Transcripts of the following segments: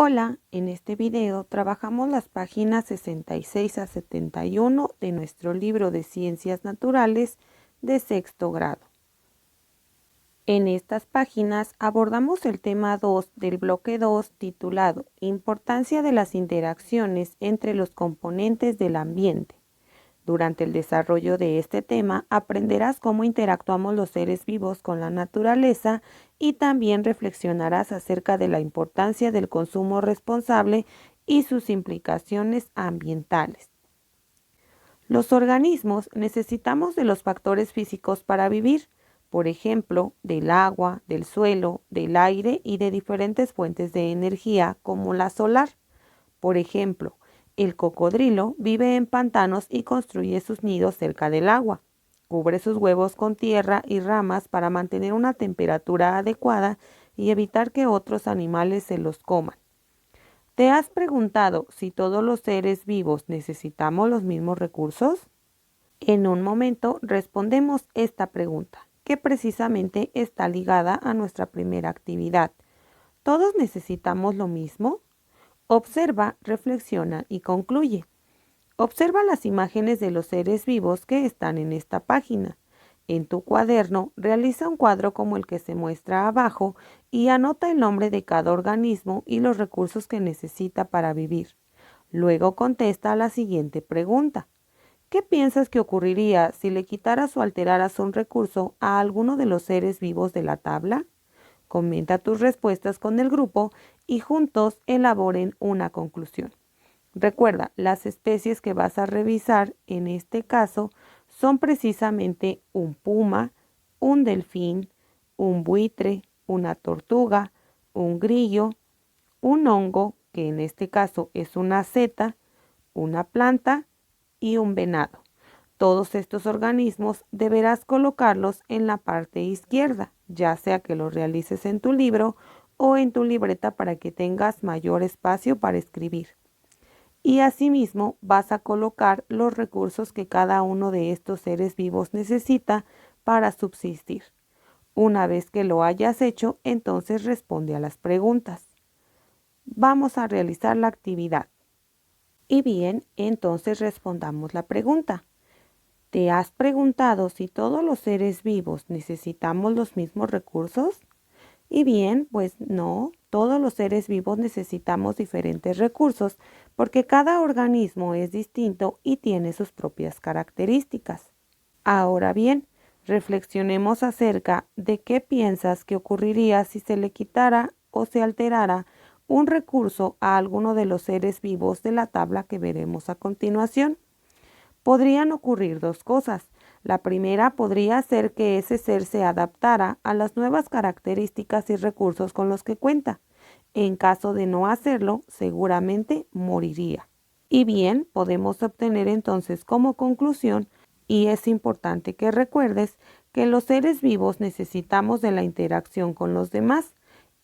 Hola, en este video trabajamos las páginas 66 a 71 de nuestro libro de Ciencias Naturales de sexto grado. En estas páginas abordamos el tema 2 del bloque 2 titulado Importancia de las interacciones entre los componentes del ambiente. Durante el desarrollo de este tema aprenderás cómo interactuamos los seres vivos con la naturaleza y también reflexionarás acerca de la importancia del consumo responsable y sus implicaciones ambientales. Los organismos necesitamos de los factores físicos para vivir, por ejemplo, del agua, del suelo, del aire y de diferentes fuentes de energía como la solar. Por ejemplo, el cocodrilo vive en pantanos y construye sus nidos cerca del agua. Cubre sus huevos con tierra y ramas para mantener una temperatura adecuada y evitar que otros animales se los coman. ¿Te has preguntado si todos los seres vivos necesitamos los mismos recursos? En un momento respondemos esta pregunta, que precisamente está ligada a nuestra primera actividad. ¿Todos necesitamos lo mismo? Observa, reflexiona y concluye. Observa las imágenes de los seres vivos que están en esta página. En tu cuaderno, realiza un cuadro como el que se muestra abajo y anota el nombre de cada organismo y los recursos que necesita para vivir. Luego contesta a la siguiente pregunta. ¿Qué piensas que ocurriría si le quitaras o alteraras un recurso a alguno de los seres vivos de la tabla? Comenta tus respuestas con el grupo y juntos elaboren una conclusión. Recuerda, las especies que vas a revisar en este caso son precisamente un puma, un delfín, un buitre, una tortuga, un grillo, un hongo, que en este caso es una seta, una planta y un venado. Todos estos organismos deberás colocarlos en la parte izquierda, ya sea que los realices en tu libro o en tu libreta para que tengas mayor espacio para escribir. Y asimismo vas a colocar los recursos que cada uno de estos seres vivos necesita para subsistir. Una vez que lo hayas hecho, entonces responde a las preguntas. Vamos a realizar la actividad. Y bien, entonces respondamos la pregunta. ¿Te has preguntado si todos los seres vivos necesitamos los mismos recursos? Y bien, pues no, todos los seres vivos necesitamos diferentes recursos porque cada organismo es distinto y tiene sus propias características. Ahora bien, reflexionemos acerca de qué piensas que ocurriría si se le quitara o se alterara un recurso a alguno de los seres vivos de la tabla que veremos a continuación. Podrían ocurrir dos cosas. La primera podría ser que ese ser se adaptara a las nuevas características y recursos con los que cuenta. En caso de no hacerlo, seguramente moriría. Y bien, podemos obtener entonces como conclusión, y es importante que recuerdes, que los seres vivos necesitamos de la interacción con los demás.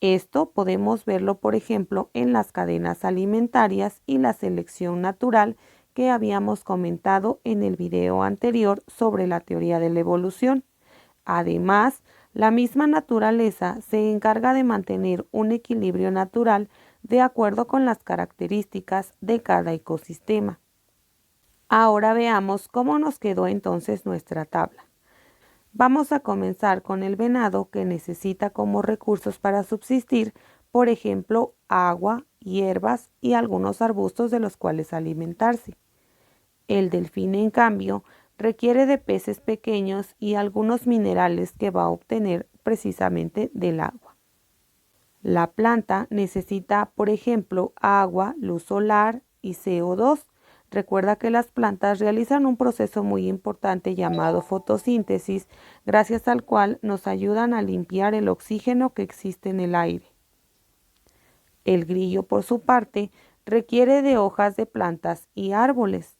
Esto podemos verlo, por ejemplo, en las cadenas alimentarias y la selección natural que habíamos comentado en el video anterior sobre la teoría de la evolución. Además, la misma naturaleza se encarga de mantener un equilibrio natural de acuerdo con las características de cada ecosistema. Ahora veamos cómo nos quedó entonces nuestra tabla. Vamos a comenzar con el venado, que necesita como recursos para subsistir, por ejemplo, agua, hierbas y algunos arbustos de los cuales alimentarse. El delfín, en cambio, requiere de peces pequeños y algunos minerales que va a obtener precisamente del agua. La planta necesita, por ejemplo, agua, luz solar y CO2. Recuerda que las plantas realizan un proceso muy importante llamado fotosíntesis, gracias al cual nos ayudan a limpiar el oxígeno que existe en el aire. El grillo, por su parte, requiere de hojas de plantas y árboles.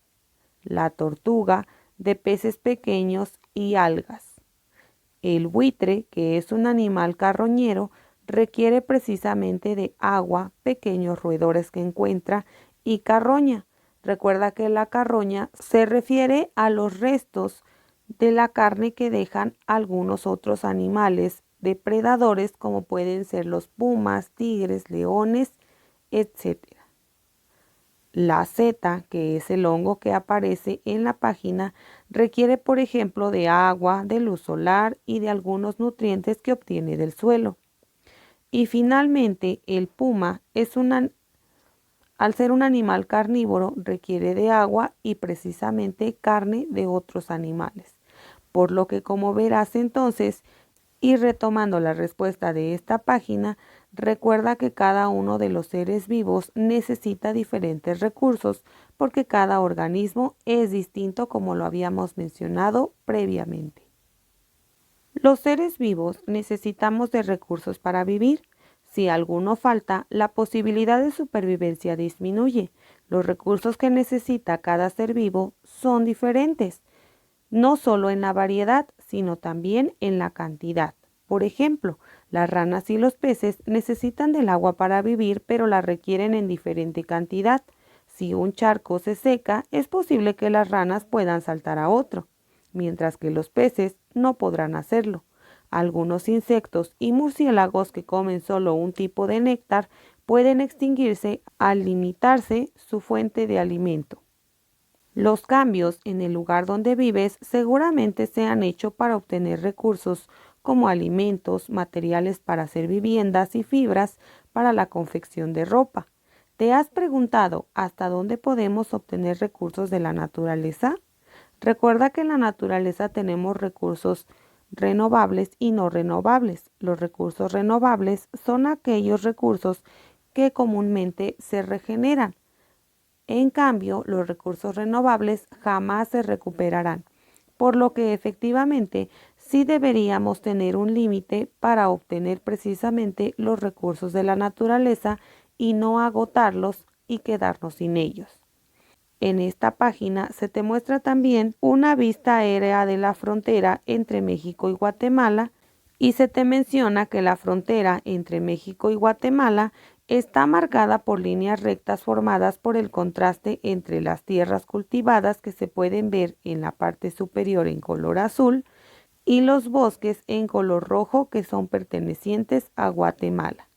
La tortuga, de peces pequeños y algas. El buitre, que es un animal carroñero, requiere precisamente de agua, pequeños roedores que encuentra y carroña. Recuerda que la carroña se refiere a los restos de la carne que dejan algunos otros animales depredadores, como pueden ser los pumas, tigres, leones etc. La seta, que es el hongo que aparece en la página, requiere, por ejemplo, de agua, de luz solar y de algunos nutrientes que obtiene del suelo. Y finalmente, el puma al ser un animal carnívoro, requiere de agua y precisamente carne de otros animales. Por lo que, como verás entonces, y retomando la respuesta de esta página, recuerda que cada uno de los seres vivos necesita diferentes recursos porque cada organismo es distinto, como lo habíamos mencionado previamente. Los seres vivos necesitamos de recursos para vivir. Si alguno falta, la posibilidad de supervivencia disminuye. Los recursos que necesita cada ser vivo son diferentes, no solo en la variedad, sino también en la cantidad. Por ejemplo, las ranas y los peces necesitan del agua para vivir, pero la requieren en diferente cantidad. Si un charco se seca, es posible que las ranas puedan saltar a otro, mientras que los peces no podrán hacerlo. Algunos insectos y murciélagos que comen solo un tipo de néctar pueden extinguirse al limitarse su fuente de alimento. Los cambios en el lugar donde vives seguramente se han hecho para obtener recursos como alimentos, materiales para hacer viviendas y fibras para la confección de ropa. ¿Te has preguntado hasta dónde podemos obtener recursos de la naturaleza? Recuerda que en la naturaleza tenemos recursos renovables y no renovables. Los recursos renovables son aquellos recursos que comúnmente se regeneran. En cambio, los recursos renovables jamás se recuperarán, por lo que efectivamente sí deberíamos tener un límite para obtener precisamente los recursos de la naturaleza y no agotarlos y quedarnos sin ellos. En esta página se te muestra también una vista aérea de la frontera entre México y Guatemala y se te menciona que la frontera entre México y Guatemala está marcada por líneas rectas formadas por el contraste entre las tierras cultivadas que se pueden ver en la parte superior en color azul y los bosques en color rojo que son pertenecientes a Guatemala.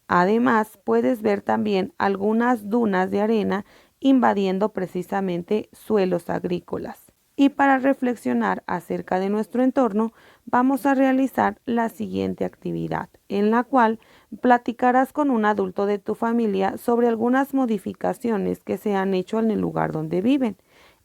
Además, puedes ver también algunas dunas de arena invadiendo precisamente suelos agrícolas. Y para reflexionar acerca de nuestro entorno, vamos a realizar la siguiente actividad, en la cual platicarás con un adulto de tu familia sobre algunas modificaciones que se han hecho en el lugar donde viven.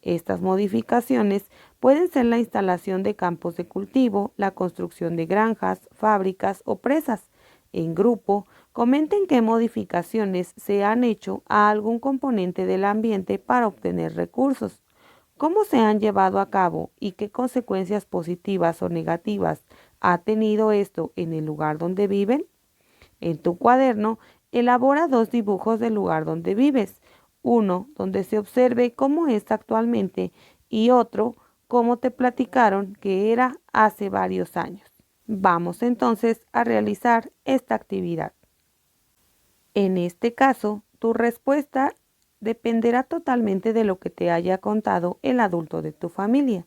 Estas modificaciones pueden ser la instalación de campos de cultivo, la construcción de granjas, fábricas o presas. En grupo, comenten qué modificaciones se han hecho a algún componente del ambiente para obtener recursos, cómo se han llevado a cabo y qué consecuencias positivas o negativas ha tenido esto en el lugar donde viven. En tu cuaderno, elabora 2 dibujos del lugar donde vives, uno donde se observe cómo es actualmente y otro cómo te platicaron que era hace varios años. Vamos entonces a realizar esta actividad. En este caso, tu respuesta dependerá totalmente de lo que te haya contado el adulto de tu familia,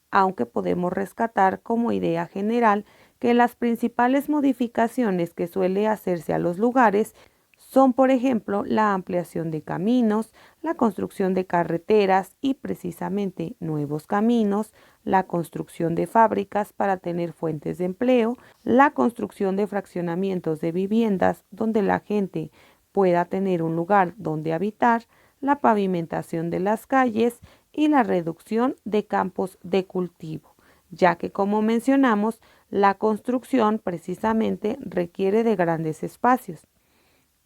aunque podemos rescatar como idea general que las principales modificaciones que suele hacerse a los lugares son, por ejemplo, la ampliación de caminos, la construcción de carreteras y precisamente nuevos caminos, la construcción de fábricas para tener fuentes de empleo, la construcción de fraccionamientos de viviendas donde la gente pueda tener un lugar donde habitar, la pavimentación de las calles y la reducción de campos de cultivo, ya que, como mencionamos, la construcción precisamente requiere de grandes espacios.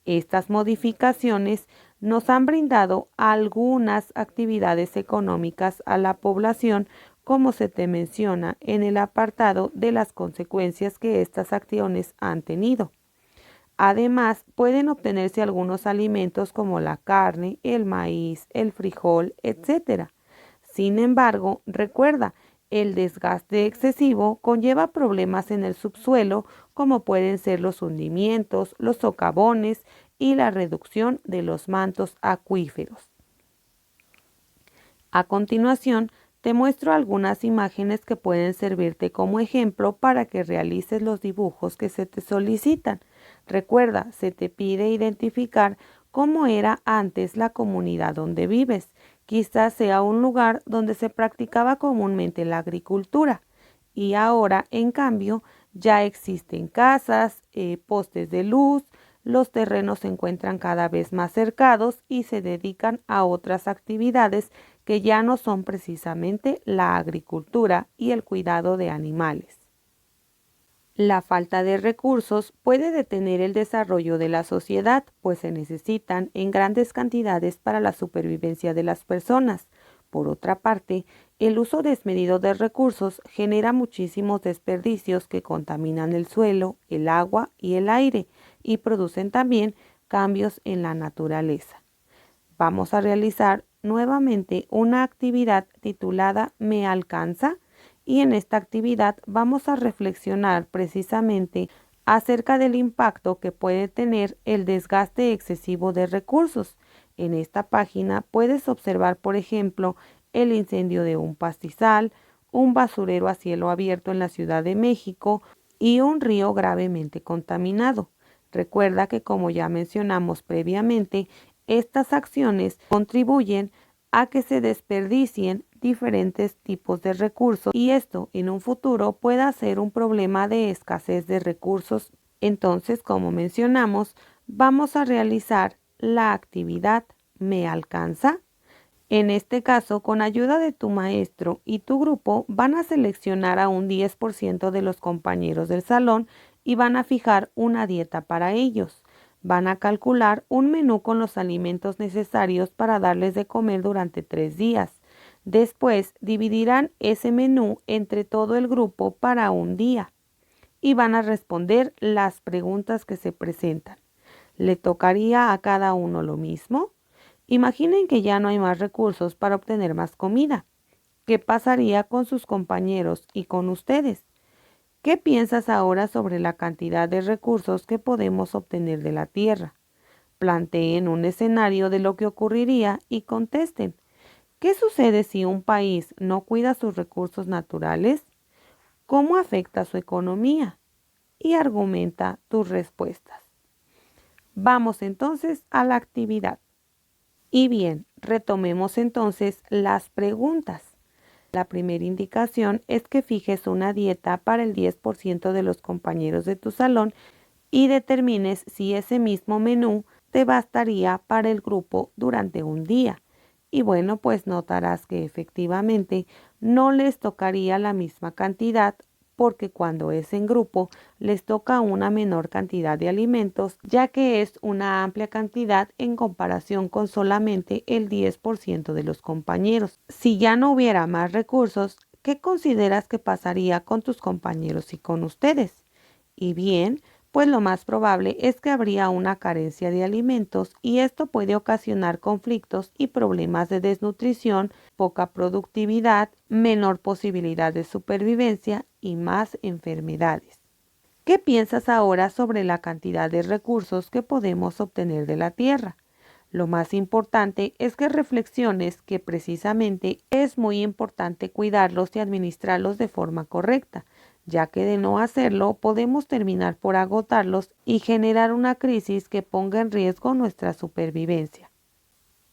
Estas modificaciones nos han brindado algunas actividades económicas a la población, como se te menciona en el apartado de las consecuencias que estas acciones han tenido. Además, pueden obtenerse algunos alimentos como la carne, el maíz, el frijol, etc. Sin embargo, recuerda, el desgaste excesivo conlleva problemas en el subsuelo, como pueden ser los hundimientos, los socavones y la reducción de los mantos acuíferos. A continuación, te muestro algunas imágenes que pueden servirte como ejemplo para que realices los dibujos que se te solicitan. Recuerda, se te pide identificar cómo era antes la comunidad donde vives. Quizás sea un lugar donde se practicaba comúnmente la agricultura y ahora, en cambio, ya existen casas, postes de luz, los terrenos se encuentran cada vez más cercados y se dedican a otras actividades que ya no son precisamente la agricultura y el cuidado de animales. La falta de recursos puede detener el desarrollo de la sociedad, pues se necesitan en grandes cantidades para la supervivencia de las personas. Por otra parte, el uso desmedido de recursos genera muchísimos desperdicios que contaminan el suelo, el agua y el aire y producen también cambios en la naturaleza. Vamos a realizar nuevamente una actividad titulada ¿Me alcanza? Y en esta actividad vamos a reflexionar precisamente acerca del impacto que puede tener el desgaste excesivo de recursos. En esta página puedes observar, por ejemplo, el incendio de un pastizal, un basurero a cielo abierto en la Ciudad de México y un río gravemente contaminado. Recuerda que, como ya mencionamos previamente, estas acciones contribuyen a que se desperdicien diferentes tipos de recursos y esto en un futuro pueda ser un problema de escasez de recursos. Entonces, como mencionamos, vamos a realizar la actividad ¿Me alcanza? En este caso, con ayuda de tu maestro y tu grupo, van a seleccionar a un 10% de los compañeros del salón y van a fijar una dieta para ellos. Van a calcular un menú con los alimentos necesarios para darles de comer durante 3 días. Después dividirán ese menú entre todo el grupo para un día y van a responder las preguntas que se presentan. ¿Le tocaría a cada uno lo mismo? Imaginen que ya no hay más recursos para obtener más comida. ¿Qué pasaría con sus compañeros y con ustedes? ¿Qué piensas ahora sobre la cantidad de recursos que podemos obtener de la Tierra? Planteen un escenario de lo que ocurriría y contesten. ¿Qué sucede si un país no cuida sus recursos naturales? ¿Cómo afecta su economía? Y argumenta tus respuestas. Vamos entonces a la actividad. Y bien, retomemos entonces las preguntas. La primera indicación es que fijes una dieta para el 10% de los compañeros de tu salón y determines si ese mismo menú te bastaría para el grupo durante un día. Y bueno, pues notarás que efectivamente no les tocaría la misma cantidad porque cuando es en grupo les toca una menor cantidad de alimentos, ya que es una amplia cantidad en comparación con solamente el 10% de los compañeros. Si ya no hubiera más recursos, ¿qué consideras que pasaría con tus compañeros y con ustedes? Y bien, pues lo más probable es que habría una carencia de alimentos y esto puede ocasionar conflictos y problemas de desnutrición, poca productividad, menor posibilidad de supervivencia y más enfermedades. ¿Qué piensas ahora sobre la cantidad de recursos que podemos obtener de la Tierra? Lo más importante es que reflexiones que precisamente es muy importante cuidarlos y administrarlos de forma correcta, ya que de no hacerlo podemos terminar por agotarlos y generar una crisis que ponga en riesgo nuestra supervivencia.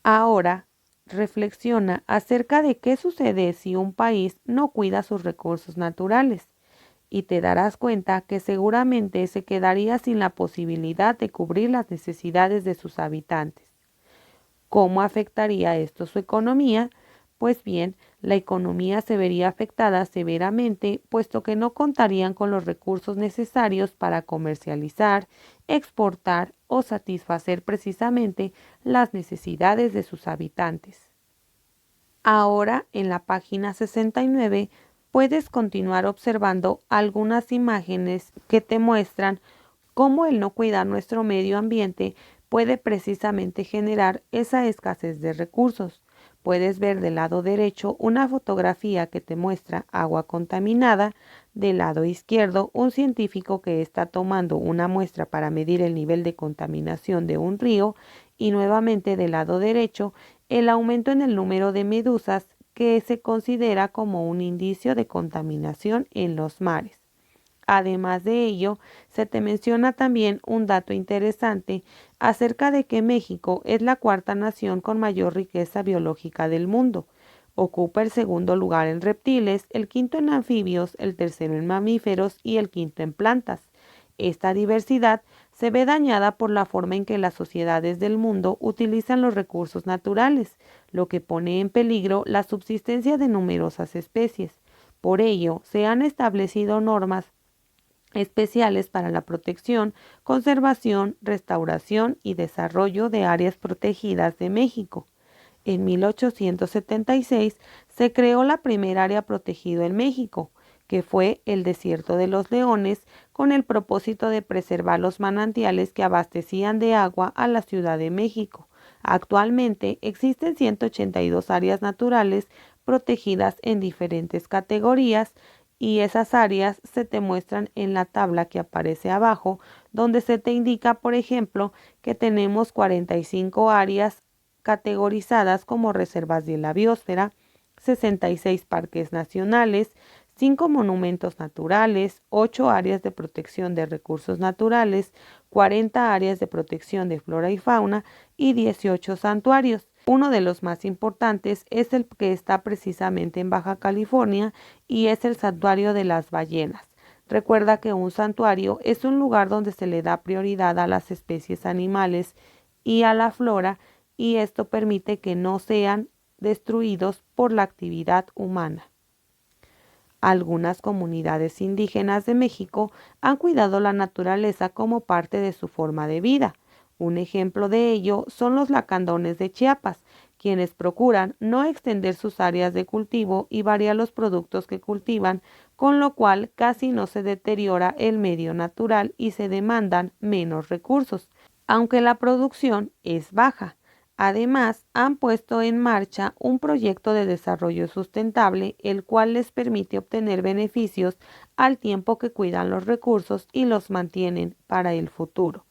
Ahora, reflexiona acerca de qué sucede si un país no cuida sus recursos naturales y te darás cuenta que seguramente se quedaría sin la posibilidad de cubrir las necesidades de sus habitantes. ¿Cómo afectaría esto su economía? Pues bien, la economía se vería afectada severamente, puesto que no contarían con los recursos necesarios para comercializar, exportar o satisfacer precisamente las necesidades de sus habitantes. Ahora, en la página 69, puedes continuar observando algunas imágenes que te muestran cómo el no cuidar nuestro medio ambiente puede precisamente generar esa escasez de recursos. Puedes ver del lado derecho una fotografía que te muestra agua contaminada, del lado izquierdo un científico que está tomando una muestra para medir el nivel de contaminación de un río y nuevamente del lado derecho el aumento en el número de medusas que se considera como un indicio de contaminación en los mares. Además de ello, se te menciona también un dato interesante acerca de que México es la cuarta nación con mayor riqueza biológica del mundo. Ocupa el segundo lugar en reptiles, el quinto en anfibios, el tercero en mamíferos y el quinto en plantas. Esta diversidad se ve dañada por la forma en que las sociedades del mundo utilizan los recursos naturales, lo que pone en peligro la subsistencia de numerosas especies. Por ello, se han establecido normas especiales para la protección, conservación, restauración y desarrollo de áreas protegidas de México. En 1876 se creó la primera área protegida en México, que fue el Desierto de los Leones, con el propósito de preservar los manantiales que abastecían de agua a la Ciudad de México. Actualmente existen 182 áreas naturales protegidas en diferentes categorías y esas áreas se te muestran en la tabla que aparece abajo, donde se te indica, por ejemplo, que tenemos 45 áreas categorizadas como reservas de la biosfera, 66 parques nacionales, 5 monumentos naturales, 8 áreas de protección de recursos naturales, 40 áreas de protección de flora y fauna y 18 santuarios. Uno de los más importantes es el que está precisamente en Baja California y es el Santuario de las Ballenas. Recuerda que un santuario es un lugar donde se le da prioridad a las especies animales y a la flora, y esto permite que no sean destruidos por la actividad humana. Algunas comunidades indígenas de México han cuidado la naturaleza como parte de su forma de vida. Un ejemplo de ello son los lacandones de Chiapas, quienes procuran no extender sus áreas de cultivo y variar los productos que cultivan, con lo cual casi no se deteriora el medio natural y se demandan menos recursos, aunque la producción es baja. Además, han puesto en marcha un proyecto de desarrollo sustentable, el cual les permite obtener beneficios al tiempo que cuidan los recursos y los mantienen para el futuro.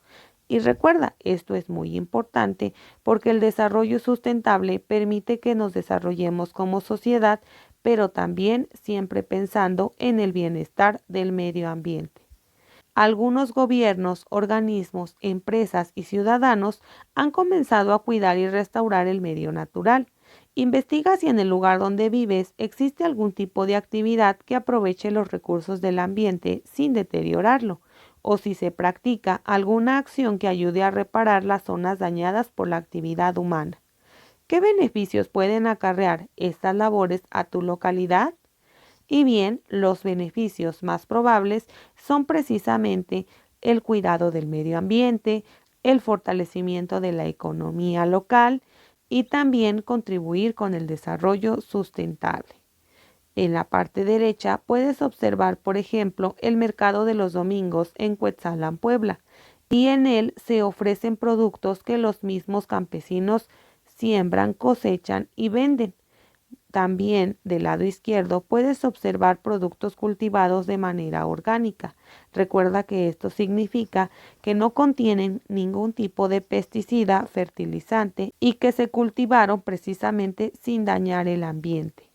Y recuerda, esto es muy importante porque el desarrollo sustentable permite que nos desarrollemos como sociedad, pero también siempre pensando en el bienestar del medio ambiente. Algunos gobiernos, organismos, empresas y ciudadanos han comenzado a cuidar y restaurar el medio natural. Investiga si en el lugar donde vives existe algún tipo de actividad que aproveche los recursos del ambiente sin deteriorarlo, o si se practica alguna acción que ayude a reparar las zonas dañadas por la actividad humana. ¿Qué beneficios pueden acarrear estas labores a tu localidad? Y bien, los beneficios más probables son precisamente el cuidado del medio ambiente, el fortalecimiento de la economía local y también contribuir con el desarrollo sustentable. En la parte derecha puedes observar, por ejemplo, el mercado de los domingos en Cuetzalan, Puebla, y en él se ofrecen productos que los mismos campesinos siembran, cosechan y venden. También del lado izquierdo puedes observar productos cultivados de manera orgánica. Recuerda que esto significa que no contienen ningún tipo de pesticida, fertilizante y que se cultivaron precisamente sin dañar el ambiente.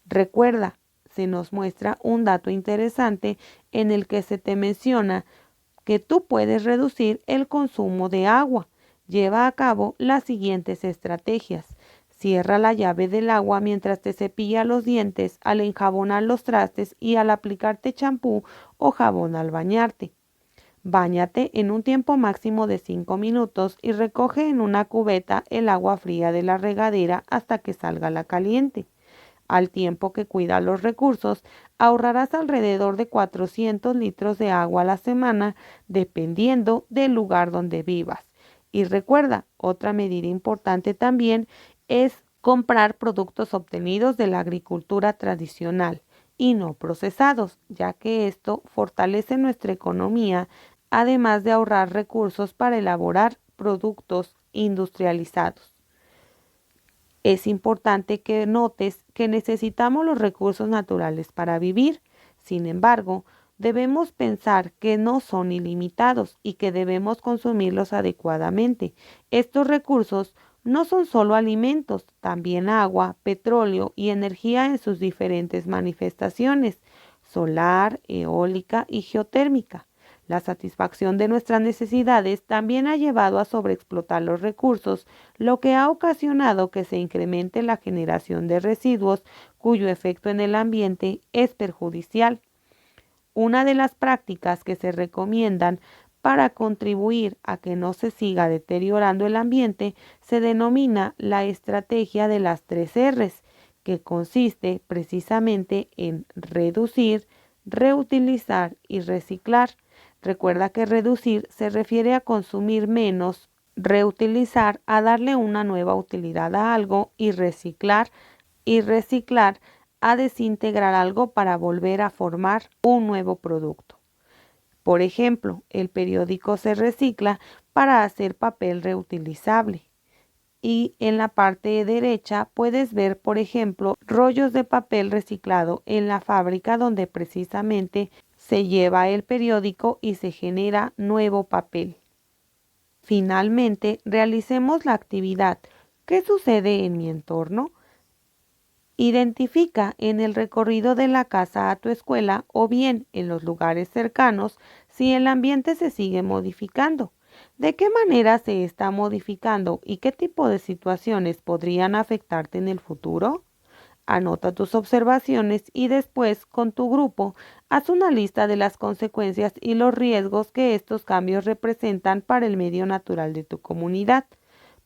Recuerda, se nos muestra un dato interesante en el que se te menciona que tú puedes reducir el consumo de agua. Lleva a cabo las siguientes estrategias. Cierra la llave del agua mientras te cepillas los dientes, al enjabonar los trastes y al aplicarte champú o jabón al bañarte. Báñate en un tiempo máximo de 5 minutos y recoge en una cubeta el agua fría de la regadera hasta que salga la caliente. Al tiempo que cuidas los recursos, ahorrarás alrededor de 400 litros de agua a la semana, dependiendo del lugar donde vivas. Y recuerda, otra medida importante también es comprar productos obtenidos de la agricultura tradicional y no procesados, ya que esto fortalece nuestra economía, además de ahorrar recursos para elaborar productos industrializados. Es importante que notes que necesitamos los recursos naturales para vivir. Sin embargo, debemos pensar que no son ilimitados y que debemos consumirlos adecuadamente. Estos recursos no son solo alimentos, también agua, petróleo y energía en sus diferentes manifestaciones. solar, eólica y geotérmica. La satisfacción de nuestras necesidades también ha llevado a sobreexplotar los recursos, lo que ha ocasionado que se incremente la generación de residuos cuyo efecto en el ambiente es perjudicial. Una de las prácticas que se recomiendan para contribuir a que no se siga deteriorando el ambiente se denomina la estrategia de las 3 Rs, que consiste precisamente en reducir, reutilizar y reciclar. Recuerda que reducir se refiere a consumir menos, reutilizar a darle una nueva utilidad a algo y reciclar a desintegrar algo para volver a formar un nuevo producto. Por ejemplo, el periódico se recicla para hacer papel reutilizable. Y en la parte derecha puedes ver, por ejemplo, rollos de papel reciclado en la fábrica donde precisamente se lleva el periódico y se genera nuevo papel. Finalmente, realicemos la actividad. ¿Qué sucede en mi entorno? Identifica en el recorrido de la casa a tu escuela o bien en los lugares cercanos si el ambiente se sigue modificando. ¿De qué manera se está modificando y qué tipo de situaciones podrían afectarte en el futuro? Anota tus observaciones y después, con tu grupo, haz una lista de las consecuencias y los riesgos que estos cambios representan para el medio natural de tu comunidad.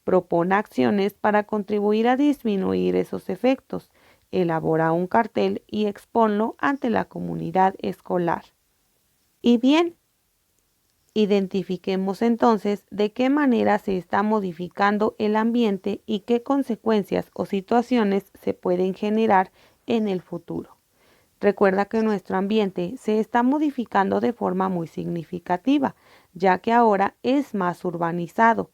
Propon acciones para contribuir a disminuir esos efectos. Elabora un cartel y expónlo ante la comunidad escolar. Y bien, identifiquemos entonces de qué manera se está modificando el ambiente y qué consecuencias o situaciones se pueden generar en el futuro. Recuerda que nuestro ambiente se está modificando de forma muy significativa, ya que ahora es más urbanizado.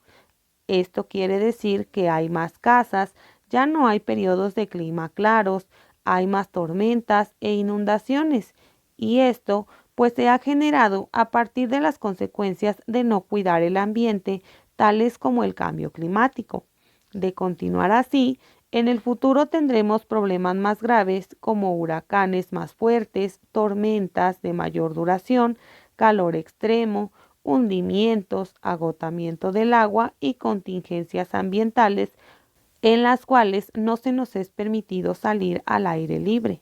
Esto quiere decir que hay más casas, ya no hay periodos de clima claros, hay más tormentas e inundaciones, y esto pues se ha generado a partir de las consecuencias de no cuidar el ambiente, tales como el cambio climático. De continuar así, en el futuro tendremos problemas más graves como huracanes más fuertes, tormentas de mayor duración, calor extremo, hundimientos, agotamiento del agua y contingencias ambientales en las cuales no se nos es permitido salir al aire libre.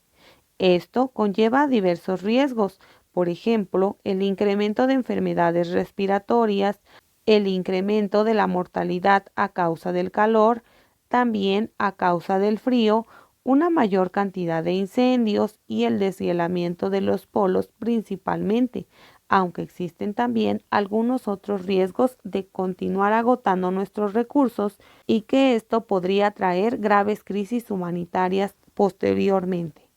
Esto conlleva diversos riesgos, por ejemplo, el incremento de enfermedades respiratorias, el incremento de la mortalidad a causa del calor, también a causa del frío, una mayor cantidad de incendios y el deshielamiento de los polos principalmente, aunque existen también algunos otros riesgos de continuar agotando nuestros recursos y que esto podría traer graves crisis humanitarias posteriormente.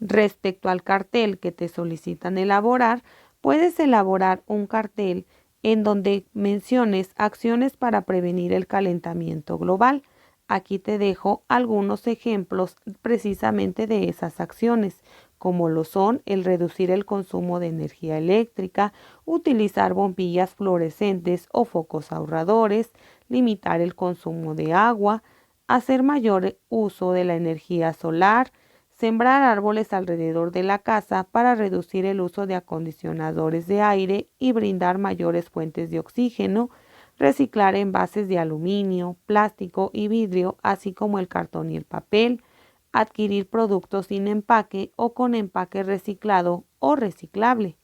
Respecto al cartel que te solicitan elaborar, puedes elaborar un cartel en donde menciones acciones para prevenir el calentamiento global. Aquí te dejo algunos ejemplos precisamente de esas acciones, como lo son el reducir el consumo de energía eléctrica, utilizar bombillas fluorescentes o focos ahorradores, limitar el consumo de agua, hacer mayor uso de la energía solar, sembrar árboles alrededor de la casa para reducir el uso de acondicionadores de aire y brindar mayores fuentes de oxígeno, reciclar envases de aluminio, plástico y vidrio, así como el cartón y el papel, adquirir productos sin empaque o con empaque reciclado o reciclable,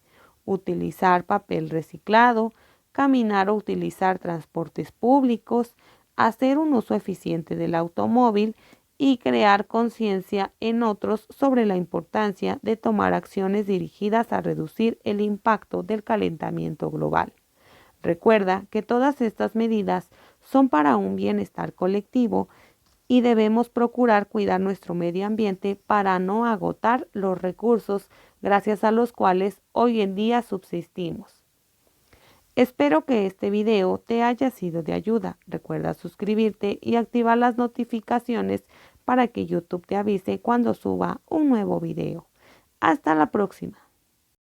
utilizar papel reciclado, caminar o utilizar transportes públicos, hacer un uso eficiente del automóvil y crear conciencia en otros sobre la importancia de tomar acciones dirigidas a reducir el impacto del calentamiento global. Recuerda que todas estas medidas son para un bienestar colectivo y debemos procurar cuidar nuestro medio ambiente para no agotar los recursos gracias a los cuales hoy en día subsistimos. Espero que este video te haya sido de ayuda. Recuerda suscribirte y activar las notificaciones para que YouTube te avise cuando suba un nuevo video. Hasta la próxima.